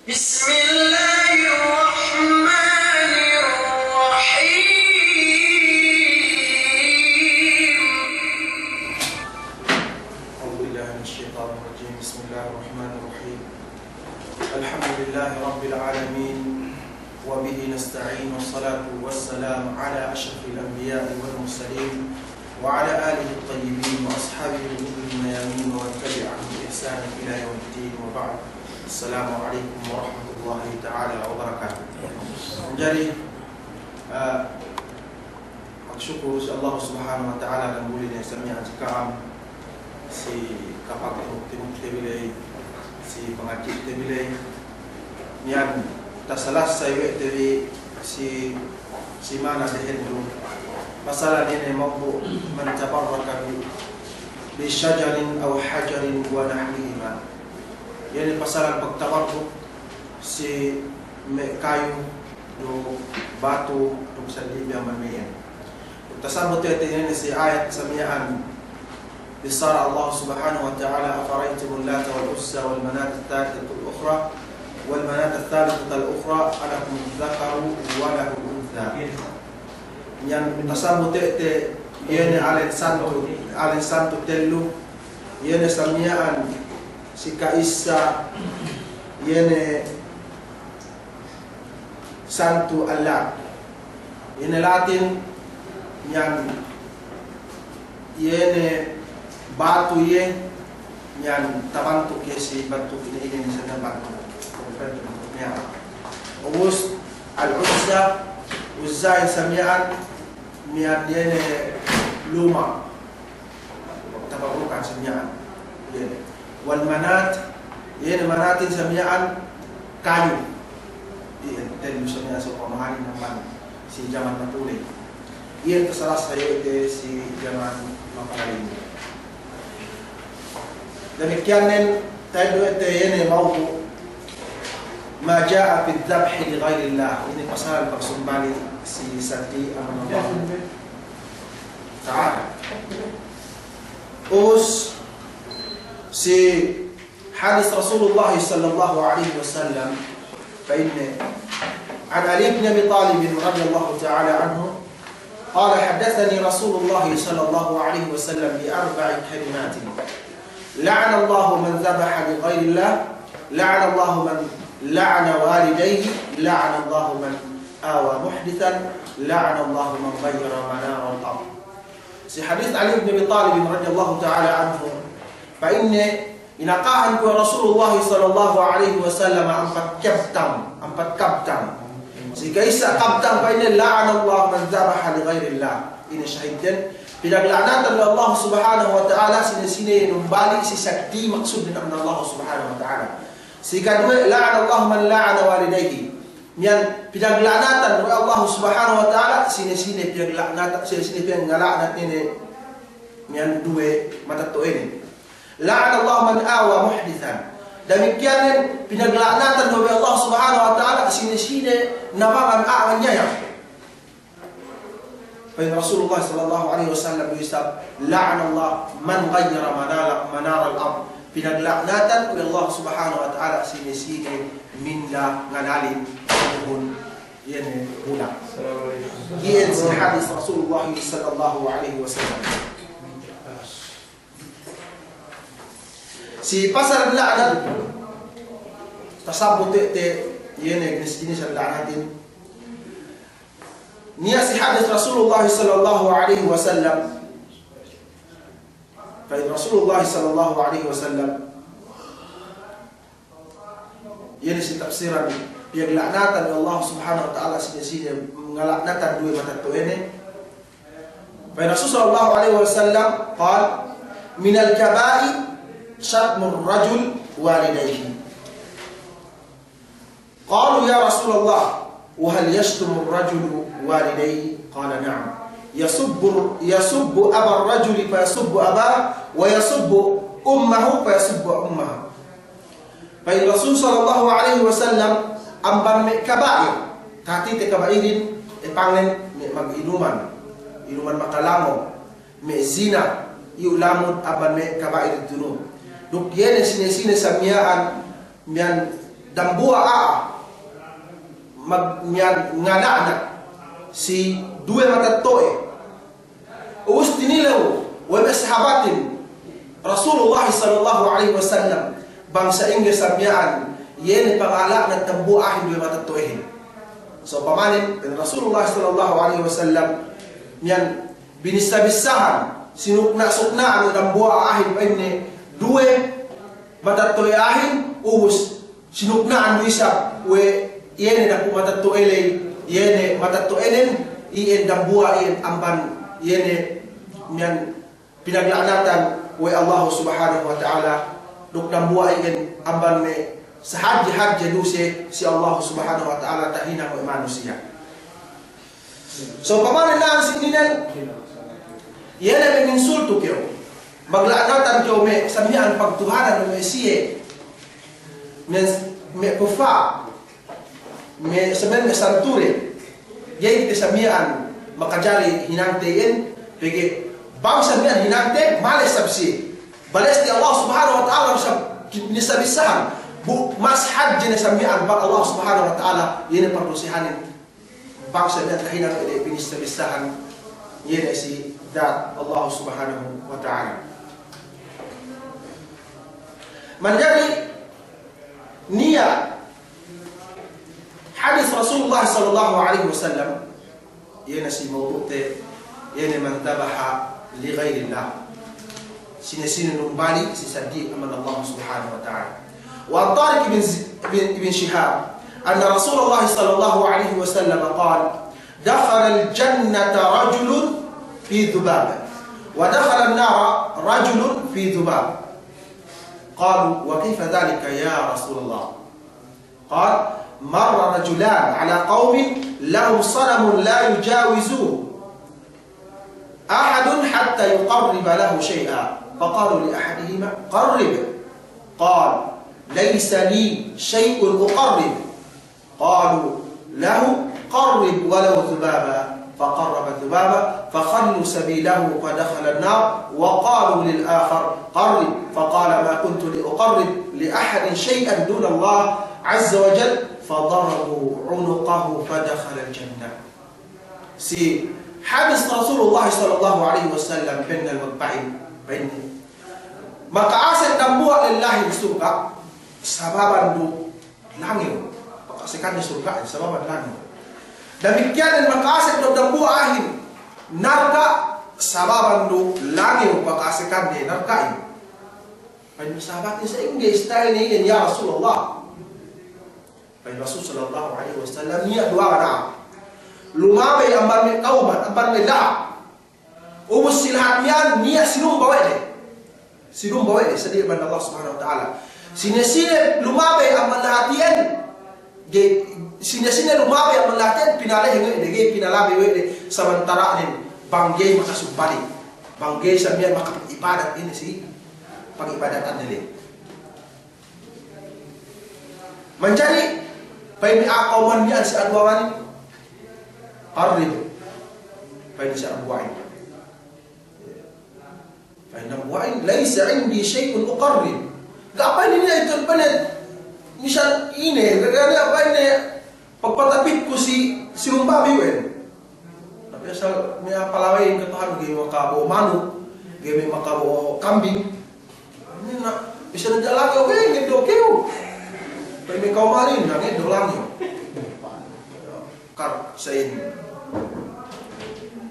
بسم الله الرحمن الرحيم أعوذ بالله من الشيطان الرجيم. بسم الله الرحمن الرحيم. الحمد لله رب العالمين وبه نستعين، والصلاة والسلام على أشرف الأنبياء والمرسلين وعلى آله الطيبين وأصحابه الغر الميامين ومن تبعهم بإحسان إلى يوم الدين، وبعد. Assalamualaikum warahmatullahi taala wabarakatuh. Jadi syukur Allah Subhanahu wa taala dan mulia sami'a sekarang si kapak timuk tebile si pengajib tebile yang tak salah saya tadi si mana dehendu masalah ini mampu mentabarraka bi syajarin aw hajarin wa nahwihima. Yani pasal pagtabarruk si kayu do batu do salib yang mamiyan. Tasabut ini si ayat sami'an bisara Allah Subhanahu wa ta'ala afaraytum allata wal uzza wal manat al-thalithah al-ukhra wal manat al-thalithah al-ukhra alakum dhakaru wa lahu untha. Yang tasabut ini alin santo tellu yani sami'an si Kaisa yene santu Allah yene Latin yang yene batu ye yang tabantu ke si batu ini sana batu ya ubus al-uzza uzza samian mian yene luma tabarukan samian yene wal manat yani manatin samian kayu dan misalnya soal mahali naman si zaman matulay iyan kasalah saya ite si zaman mapalay demikian tayo ite yani mawdu ma jaa fi dhabh li ghayri Allah. Ini pasal pagsumbali si sati ang Allah ta'ala us si hadis Rasulullah sallallahu alaihi wasallam فإن عن علي بن أبي طالب رضي الله تعالى عنه قال حدثني رسول الله صلى الله عليه وسلم بأربع كلمات لعن الله من ذبح لغير الله لعن الله من لعن والديه لعن الله من آوى محدثا لعن الله من غير منار الأرض. في حديث علي بن أبي طالب رضي الله تعالى عنه فإن inaqahan ku Rasulullah sallallahu alaihi wasallam empat kabtam si kaisa kabtam pa ini la'ana Allah man dhabaha li ghairillah. Ini syahidkan pinaglanatan ng Allah subhanahu wa ta'ala sinisine numbalik si sakti maksud ng Allah subhanahu wa ta'ala. Si kadua la'ana Allah man la'ana walidayhi. Yan pinaglanatan ng Allah subhanahu wa ta'ala sinisine pinaglanatan sinisine pinaglanatan ini yan duwe matatuo ini. La'an Allah man awa muhdithan. Demikian pinaglanatan oleh Allah Subhanahu wa taala sini-sini namangan awan nyaya. Rasulullah sallallahu alaihi wasallam bersabda, la'an Allah man ghayyara manar al-ard. Pinaglanatan oleh Allah Subhanahu wa taala sini-sini minda nganalin pun yani ulang. Ini hadis Rasulullah sallallahu alaihi wasallam. Si pasal la'nat tasabut yene jenis la'natin niya si hadis Rasulullah sallallahu alaihi wasallam. Fa Rasulullah sallallahu alaihi wasallam yene si tafsiran yang la'natan Allah subhanahu wa ta'ala sini ngalaknatan dua mata tu ini. Fa Rasulullah sallallahu alaihi wasallam qala min al-kaba'i شتم الرجل والديه. قالوا يا رسول الله وهل يشتم الرجل والديه؟ قال نعم يسب أبا الرجل فيسب أباه ويسب أمه فيسب أمه. فالرسول صلى الله عليه وسلم أمبر كبائر تاتي كبائرين إبانن inuman makalango me zina yulamun aban me kabair dunub. Donc yene sine samiaan mian dambua ngana si dua matatoe uus tinilaw wa sahabatin Rasulullah sallallahu alaihi wasallam bangsa Inggris samyaan yen pangala ng dambua dua matatoe. So pamanin Rasulullah sallallahu alaihi wasallam yan binisabisahan sinukna-sukna ang dambua pa ini dua matatoe uus sinuknaan mo isa we yene na kumatatuelay yene matatuelen ien dambua ien amban yene mian pinaglaanatan we Allah subhanahu wa ta'ala duk dambua ien amban me sahadji duse si Allah subhanahu wa ta'ala tahina mo manusia. So pamanin na ang sininen yene me insulto kyo maglaanatan kyo me samihan pagtuhanan mo siye me kufa me sebenarnya me santure yai kesamian makajari hinangtein pege bangsa mian hinangte males sabsi bales di Allah subhanahu wa ta'ala bisa bu mas hajj ne samian ba Allah subhanahu wa ta'ala yene perlusihanin bangsa mian hinang ede bisabisahan yene si dat Allah subhanahu wa ta'ala menjadi niat hadis Rasulullah sallallahu alaihi wasallam yana si mawdu'te yana man dhabaha li ghairillah sine numbali si sadi aman Allah subhanahu wa ta'ala wa Tariq ibn Shihab anna Rasulullah sallallahu alaihi wasallam qala dakhala al-jannata rajulun fi dhubab wa dakhala an-nara rajulun fi dhubab قالوا وكيف ذلك يا رسول الله قال مر رجلان على قوم لهم صنم لا يجاوزوه أحد حتى يقرب له شيئا فقالوا لأحدهما قرب قال ليس لي شيء أقرب قالوا له قرب ولو ذبابا فقرب الذبابة فخلوا سبيله فدخل النار وقالوا للآخر قرب فقال ما كنت لأقرب لأحد شيئا دون الله عز وجل فضربوا عنقه فدخل الجنة. Si hadis Rasulullah sallallahu alaihi wasallam bin al-mutba'in baini maka aset tambua lillahi surga sababan du langit pakasikan di surga sababan langit. Demikian maka aset do tambua ahin narga sababan du langit pakasikan di narga. Pai sahabat ni sehingga style ni ya Rasulullah. Pai Rasul sallallahu alaihi wasallam niat dua ana lumabe amban me kauman amban me la ubus silhamian niat sinum bawa de sedia ban Allah subhanahu wa taala sine lumabe amban hatian ge sine lumabe amban hatian pinale henge de pinalabe we de samantara ni bangge makasuk balik bangge samian maka ibadat ini sih pengibadatan nilai mencari bayi akawan niat si adwawan qarib bayi si adwain bayi adwain laisa indi syai'un uqarrib gapan ini itu benar misal ini gara-gara apa ini pagpatapit ko si umbabi wen tapi asal may palaway ka tahan gi makabo manu gi may makabo kambing ini nak bisa jalan oke gitu keu pemi kau marin nang edo langyo kar sain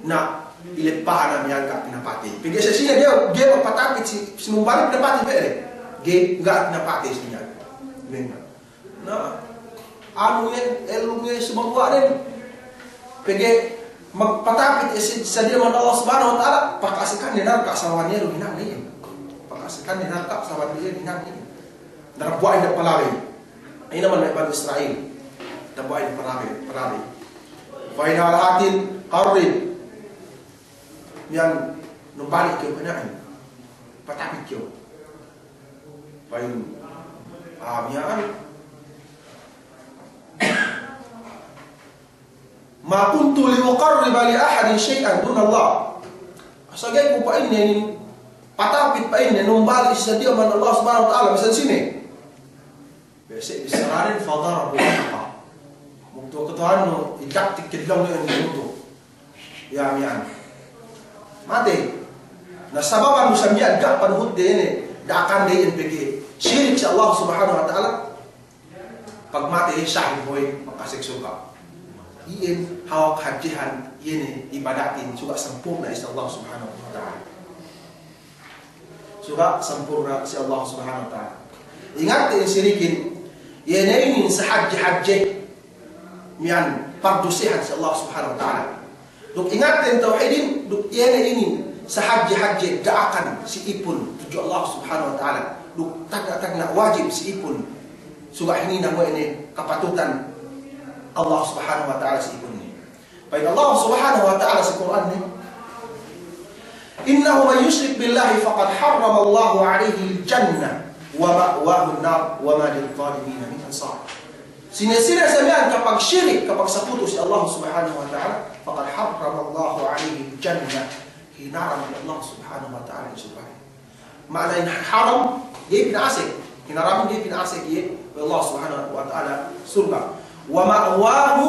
na ile paana miangka pinapati pigi sesinya dia patapit si mumbali pinapati bere ge enggak pinapati sinya menga na anu elunge semua den pigi magpatapit sa dia man Allah subhanahu wa ta'ala pakasikan ni narka sawannya ru hinang ni pakasikan ni narka sawannya hinang ni narbuai na palawi ay naman may Bani Israel narbuai na palawi fa'ina alahatin qarrib yan numbalik kyo kanain patapit kyo fa'in miyaan ma kuntu liuqarriba li ahadin syai'an dun Allah asagay ko pa ini patapit pa ini numbalik sa dia man Allah subhanahu wa ta'ala bisan sini Besek disararin fadarabu anqa. Muktu ketuano idak tikilong ni mutu. Ya mian. Mate. Na sababan musamia dak panhud de ne dakan de NPG. Syirik sa Allah Subhanahu wa taala. Pag mate syahid boy makasik suka. Iin hawak hajihan ini ibadatin juga sempurna isi Allah Subhanahu wa taala. Juga sempurna si Allah Subhanahu wa taala. Ingat ini syirikin ini sehaji-haji mian fardu sihat si Allah Subhanahu wa taala. Duk ingat tauhidin duk ini sehaji-haji daakan si ipun tuju Allah Subhanahu wa taala. Duk tagna wajib si ipun suga ini nama ini kepatutan Allah Subhanahu wa taala si ipun ni. Baik Allah Subhanahu wa taala si Quran ni innahu man yusyrik billahi faqad harrama Allah 'alaihi al-jannah wa ma'wahu an-nar wa ma lil-zalimin min ansar. Sina-sina samian kapag syirik kapag saputo si Allah Subhanahu wa taala faqad harrama Allah 'alaihi al-jannah hinaram Allah Subhanahu wa taala subhanahu. Makna haram dia binasik, hinaram dia binasik dia Allah Subhanahu wa taala surga. Wa ma'wahu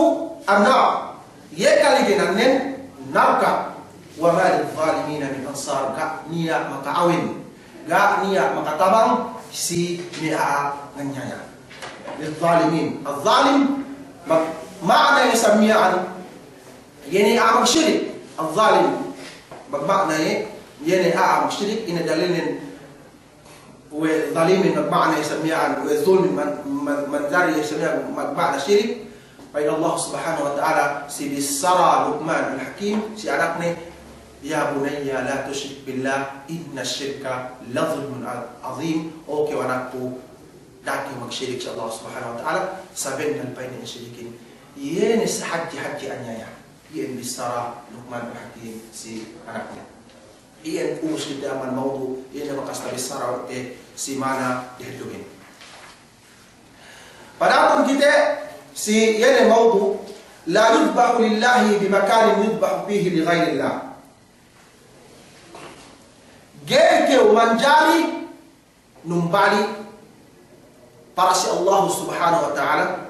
an-nar. Ye kali genanen narka wa ma lil-zalimin min ansar. Ga niya makaawin, ga niya makatabang si niya nganyaya. Lil-zalimin. Al-zalim makna yang samian yani amak syirik. Al-zalim makna yani amak syirik ini dalilin wa zalimin makna yang samian wa zulm man dari samian makna syirik. Baik Allah Subhanahu wa taala si bisara Luqman al-Hakim si anaknya ya bunayya la tusyrik billah inna syirka la zulmun azim. Oke anakku daki magsyirik sa Allah Subhanahu wa taala saben dan pain yang syirikin yen haji anyaya yen bisara Luqman al-Hakim si anaknya yen umus kita aman maudu yen bakas bisara si mana dihidupin pada pun kita si yen maudu la yudbahu lillahi bimakanin yudbahu fihi li ghairillah. Geke manjari numbali para si Allah Subhanahu wa taala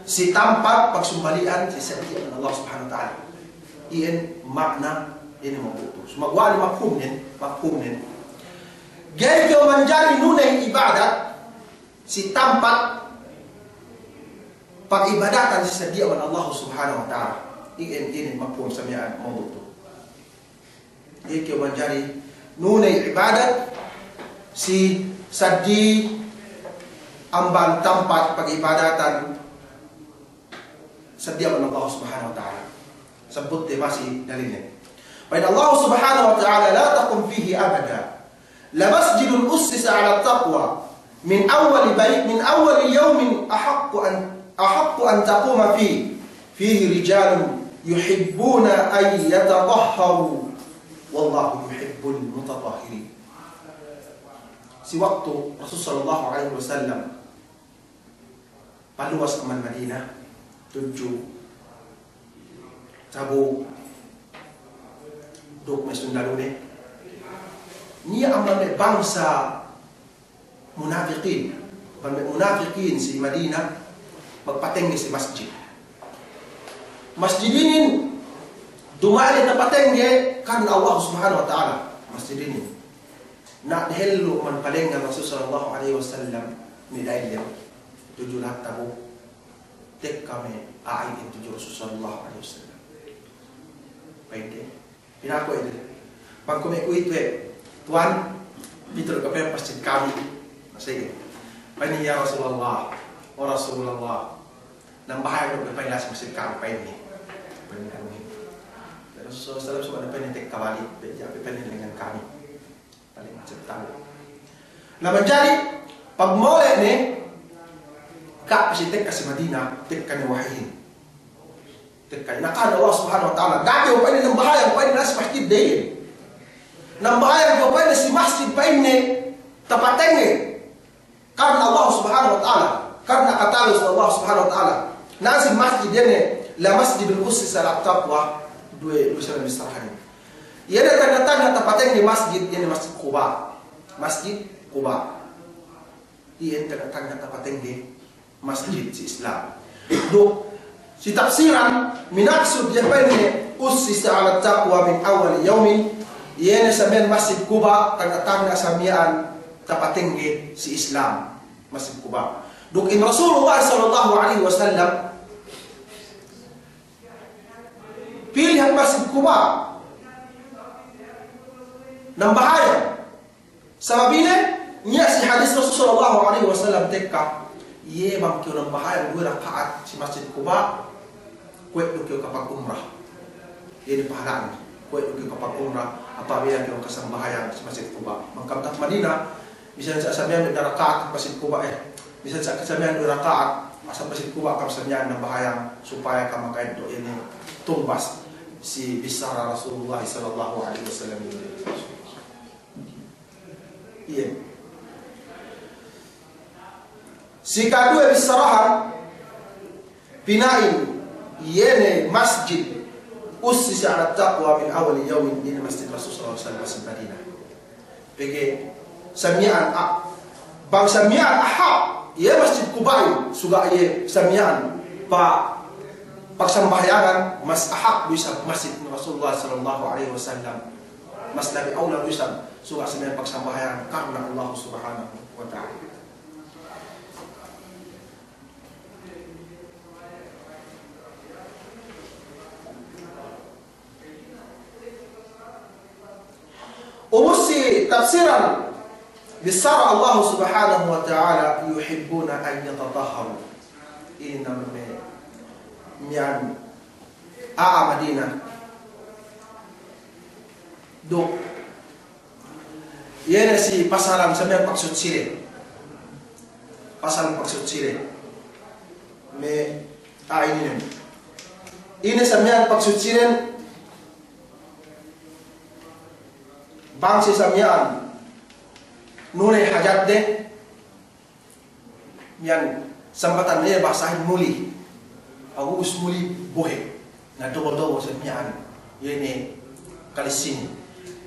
si tampat pagsumbalian si sadian Allah Subhanahu wa taala. Iyan makna ini maudu. Sumagwali mafhumnin. Geke manjari nunay ibadat si tampat pag-ibadatan si sadian Allah Subhanahu wa taala. Iyan mafhum samian maudu. Geke manjari nunay ibadat si sadi amban tempat pag-ibadatan sediakan Allah Subhanahu wa taala. Sebut dia masih dalilnya. Baik Allah Subhanahu wa taala la taqum fihi abada. La masjidun ussisa 'ala taqwa min awwal yawmin ahaqqu an taquma fihi rijalun yuhibbuna ay yatatahharu wallahu yuhibbul mutatahhirin. Si waktu Rasulullah sallallahu alaihi wasallam paluas ke Madinah tuju tabu dok mesundalune ni amane bangsa munafiqin si Madinah magpateng si masjid ini dumali na patengge kan Allah Subhanahu wa taala masjid ini nak hello man palengan Rasul sallallahu alaihi wasallam ni dailem tujuh tabu tek kami ai tujuh Rasul sallallahu alaihi wasallam baik pinako itu pangkome ku itu tuan bitur ke masjid kami masih pani ya Rasulullah wa Rasulullah nambahan ke pailas masjid kami pani kami Rasulullah sallallahu alaihi wasallam tek kawali pani dengan kami paling macam tahu. Nah menjadi pagmolek ni kak si tek kasi Madinah tek kan wahyin tek kan nakada Allah Subhanahu wa taala dati upay ni bahaya upay ni nasi masjid day nang bahaya upay ni si masjid pay ni tapatenge karena Allah Subhanahu wa taala karena katalos Allah Subhanahu wa taala nasi masjid ni la masjidul ussisa ala taqwa dua salam bisarhan. Ia datang-datang tapateng di masjid, ini Masjid Quba. Masjid Quba. iyan tagatang natapatinggi masjid si Islam. Do si tafsiran minaksud ya pene ussisa ala taqwa min awal yaumin iyan sabihan Masjid Quba tagatang nasamian tapatinggi si Islam Masjid Quba. Duk in Rasulullah sallallahu alaihi wasallam pilihan Masjid Quba ng bahaya. Sababine niya si hadis Rasulullah sallallahu alaihi wasallam tekka iye bang kyo ng bahaya ng rakaat si Masjid Quba kuwet do kyo kapag umrah. Iyan pahalaan. Kuwet do kyo kapag umrah apabila kyo kasambahayan si Masjid Quba. Mangkamtak Madinah bisan sa sabihan ng rakaat Masjid Quba bisan sa sabihan ng rakaat sa Masjid Quba kamsanyan ng bahaya supaya ka makaid do ini tumbas si bisara Rasulullah sallallahu alaihi wasallam. Iya. Si kedua bisarahan binain yene masjid ussisa ala taqwa min awal yawmin ini masjid Rasulullah sallallahu alaihi wasallam Madinah. Pege samian bang samian ahab ye Masjid Quba suga ye samian pa pagsambahyangan mas ahab bisa masjid Rasulullah sallallahu alaihi wasallam mas nabi aula bisa suga samian pagsambahyangan karena Allah subhanahu wa ta'ala. Umusi tafsiran bisara Allah subhanahu wa ta'ala yuhibbuna an yatatahharu. Ini namanya mian Madinah. Do yana si pasaran sampai maksud sire. Pasaran maksud sire. Me ini. Ini sampai maksud sire. Bangsi samian nune hajat de yang sambatan dia basahin muli agus muli bohe na dobo samian yene kalisin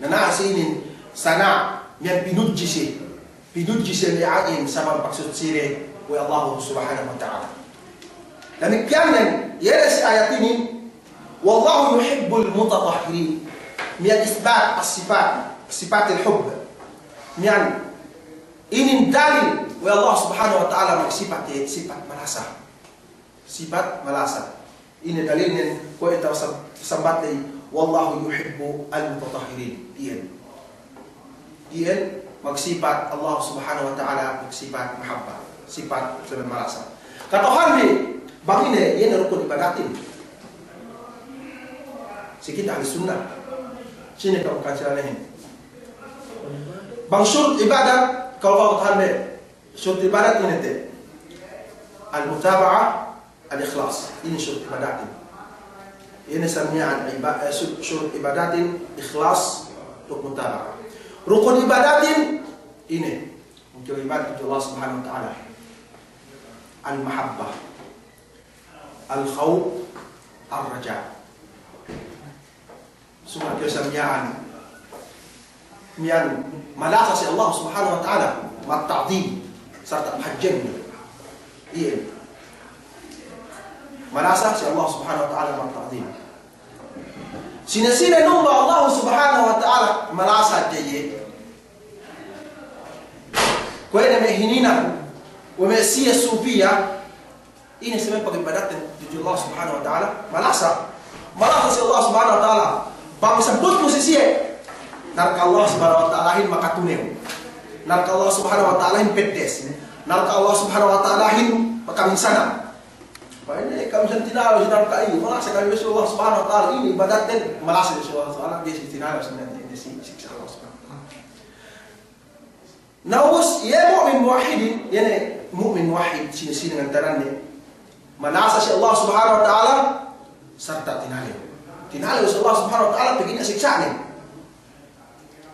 na sinin sana yang pinujisi liain sama maksud sire wa Allah subhanahu wa ta'ala. Demikian ya si ayat ini wallahu yuhibbul mutatahhirin min isbat as-sifat sifat al-hubb mian ini dalil wa Allah subhanahu wa ta'ala sifat malasa ini dalilnya ko ita sambati wallahu yuhibbu al-mutatahhirin iyan magsifat Allah subhanahu wa ta'ala magsifat mahabbah sifat sama malasa katohan ni bangine iyan rukun ibadatin si kita ahli sunnah sini kau kancalahin bang syurut ibadat kalau kau tahan syurut ibadat ini teh al-mutaba'ah al-ikhlas ini syurut ibadat ini sami'an syurut ibadatin ikhlas untuk mutaba'ah rukun ibadatin ini untuk ibadat Allah subhanahu wa ta'ala al-mahabbah al-khawf al-raja semua kesamian mian malasa si Allah subhanahu wa ta'ala mat ta'zim serta hajjan iya malasa si Allah subhanahu wa ta'ala mat ta'zim sina-sina numba Allah subhanahu wa ta'ala malasa jaye kwene mehinina wa mesiya sufia ini sebenarnya pagibadatin di Allah subhanahu wa ta'ala malasa si Allah subhanahu wa ta'ala bang sebut posisi narka Allah subhanahu wa ta'ala hin makatuneo narka Allah subhanahu wa ta'ala hin pedes narka Allah subhanahu wa ta'ala hin pakaminsana ini kamisan tinalo si narka ini malasa kami besi Allah subhanahu wa ta'ala ini ibadat din malasa si Allah subhanahu wa ta'ala dia si tinalo sebenarnya ini siksa Allah subhanahu wa ta'ala naus ya mu'min muwahidin yani mu'min muwahid sini-sini dengan tarannya malasa si Allah subhanahu wa ta'ala serta tinalo si Allah subhanahu wa ta'ala begini siksa nih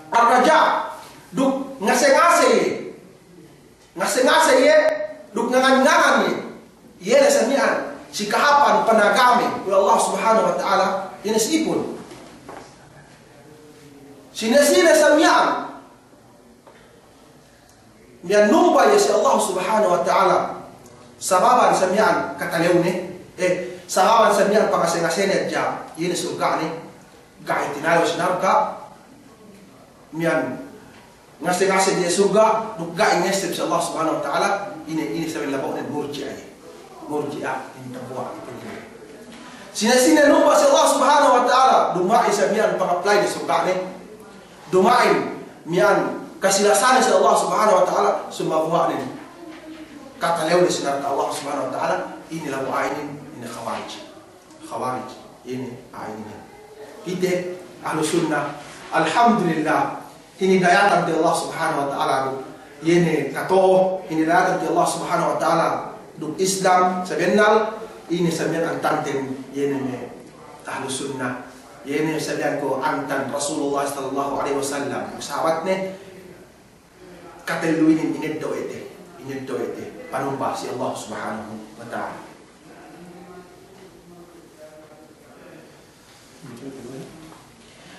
Ar-Raja duk ngase-ngase ye duk ngangan-ngangan ye na samian si kahapan panagami oleh Allah subhanahu wa ta'ala ini sipun sina-sina samian mian numpa ya si Allah Subhanahu wa taala sababan samian kataleune sababan samian pangaseng-aseng jam ini surga ni ga itinalo sinarka mian ngaseng-aseng dia surga dugga ingestep si Allah Subhanahu wa taala ini sabil labok ni murji'ah ini tabwa sina-sina numpa si Allah Subhanahu wa taala dumai samian pangapply di surga ni dumai mian kasilasan si Allah Subhanahu wa taala sumabwa ni kata lew di sinar Allah Subhanahu wa taala ini lagu ini khawarij ini kita ahlu sunnah alhamdulillah ini dayatan di Allah Subhanahu wa taala ini kato ini dayatan di Allah Subhanahu wa taala du Islam sebenal ini sampean antanten ini me ahlu sunnah ini sampean ko antan Rasulullah sallallahu alaihi wasallam sahabatnya kata lu ini doete panumpah si Allah Subhanahu wa taala.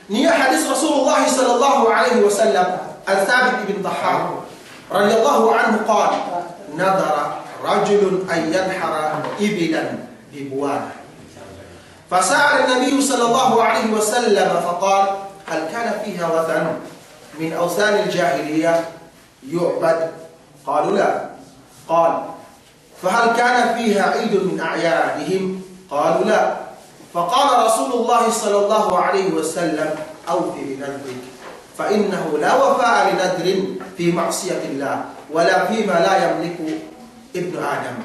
Nia hadis Rasulullah sallallahu alaihi wasallam Al-Thabit ibn Dhahhak radhiyallahu anhu qala nadara rajulun an yanhara ibilan bi buwana فسأل النبي صلى الله عليه وسلم فقال هل كان فيها وثن من أوثان الجاهلية يعبد قالوا لا قال فهل كان فيها عيد من أعيادهم قالوا لا فقال رسول الله صلى الله عليه وسلم أوف بنذرك فإنه لا وفاء لنذر في معصية الله ولا فيما لا يملك ابن آدم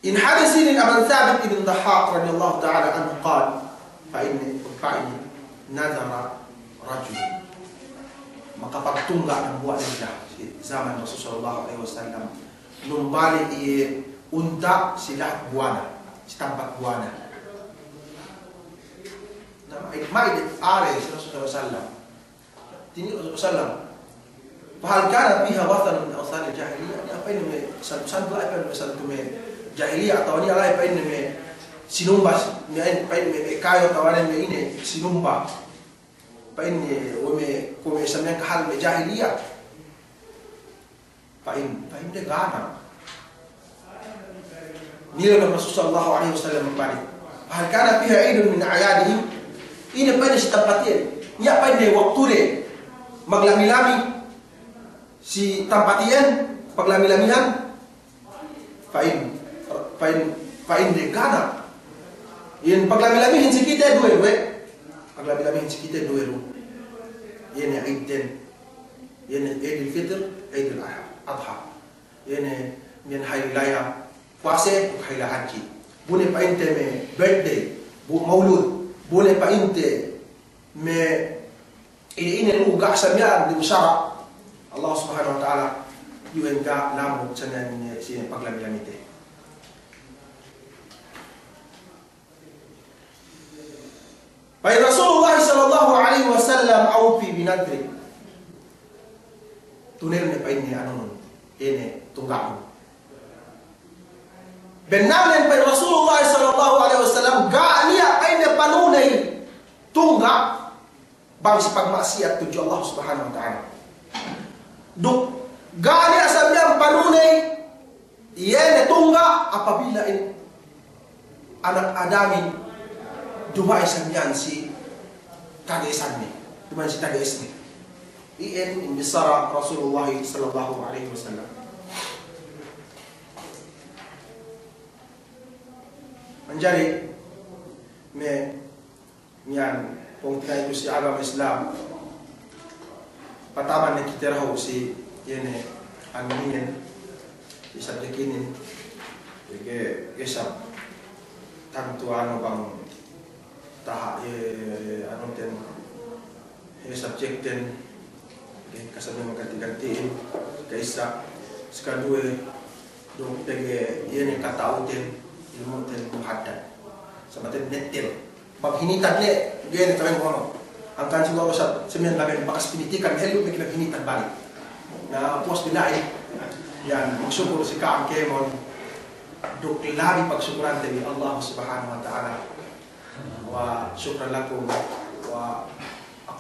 إن حدث أبا ثابت بن ضحاك رضي الله تعالى عنه قال فإن نذر رجل maka pagtungga ng buwan nila zaman Rasulullah sallallahu alaihi wasallam numbali unta sila buwana si tampak buwana na may are si Rasulullah sallallahu alaihi wasallam tini Rasulullah sallam fahal kana fiha wathan min awthan al-jahiliyah apa ini san ba apa ini jahiliyah atau ni alai apa ini sinumba ni apa ini kayo tawanan ini sinumba فإن ومي سمين كحال الجاهلية فإن ده غانا نيل الرسول صلى الله عليه وسلم مبارك هل كان فيها عيد من أعيادهم ini pada tempatnya ya pada waktu deh maglami-lami si tempatien paglami-lamihan fa'in de gana yen paglami-lamihin si kita dua paglami-lamihin si kita dua يعني عيدين يعني عيد الفطر عيد الأضحى يعني من هاي اللايا puasa وهاي الحج بني بأنت من birthday مولود بني بأنت من ini uga samyan di syara Allah Subhanahu wa taala yuenka lamu sanan sini paglami-lamite Baik Rasulullah sallallahu alaihi wasallam aufi binadri. Tunel ne pa ini anon ini tunggak. Benamen pa Rasulullah sallallahu alaihi wasallam gania aine panunay tunggak bang si pagmaksiat tuju Allah Subhanahu wa taala. Duk gania samyang panunay iene tunggak apabila ini anak Adamin Dumai samyan si kagesan ni, dumai si kages ni. In bisara Rasulullah sallallahu alaihi wasallam. Menjadi yan pungkay itu si agama Islam. Pataman ni kita rahu si yene anginin isab dekinin gesap tantu ano bang taha ano ten subjekten kasabay magkanti-kantiin kaysa skadue do pege yene katauten ilmuten muhaddad sa maten netel maghinitan le gene tamen kono ang kan siguro sa semen laben bakas pinitikan hello may kinahinitan balik na pos binay yan magsuguro si Kaam Kemon do labi pagsukuran tabi Allah Subhanahu wa ta'ala wa syukran lakum wa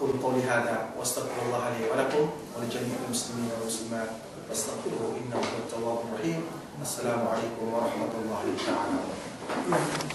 أقول قولي هذا وأستغفر الله لي ولكم ولجميع المسلمين والمسلمات فاستغفروه إنه هو التواب الرحيم. السلام عليكم ورحمة الله تعالى وبركاته.